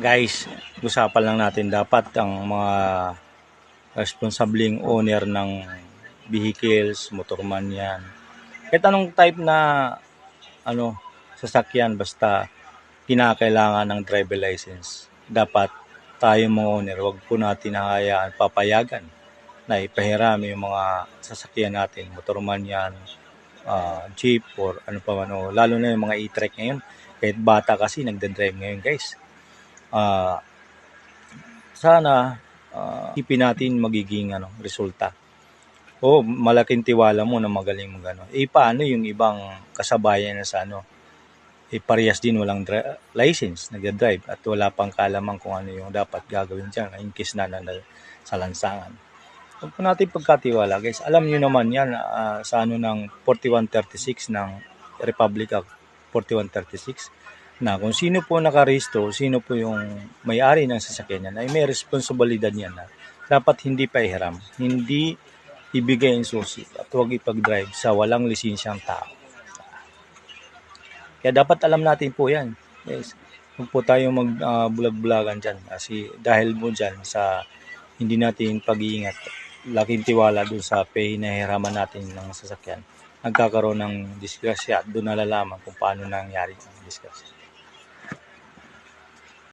Guys, usapan lang natin dapat ang mga responsabling owner ng vehicles, motorman yan. Kahit anong type na sasakyan basta kinakailangan ng driver license. Dapat tayo mga owner, wag po natin hahayaan, papayagan na ipahiram yung mga sasakyan natin, motorman yan, jeep or ano pa man, lalo na yung mga e-trike ngayon. Kahit bata kasi nagdadrive ngayon, guys. Sana ipin natin magiging resulta. Malaking tiwala mo na magaling mo gano'n. Paano yung ibang kasabayan na sa parehas din walang license, nagda-drive at wala pang kaalaman kung ano yung dapat gagawin dyan in case na sa lansangan. Huwag po natin pagkatiwala, guys. Alam nyo naman yan sa ng 4136 ng Republic Act 4136 na kung sino po nakarehistro, sino po yung may-ari ng sasakyan niya, ay may responsibilidad niya na dapat hindi pahiram, hindi ibigay ang susi at huwag ipag-drive sa walang lisensyang tao. Kaya dapat alam natin po yan. Yes. Huwag po tayong magbulag-bulagan dyan kasi dahil mo dyan sa hindi natin pag-iingat, laking tiwala doon sa pinahiraman natin ng sasakyan, nagkakaroon ng disgrasya at doon nalalaman kung paano nangyari ang disgrasya.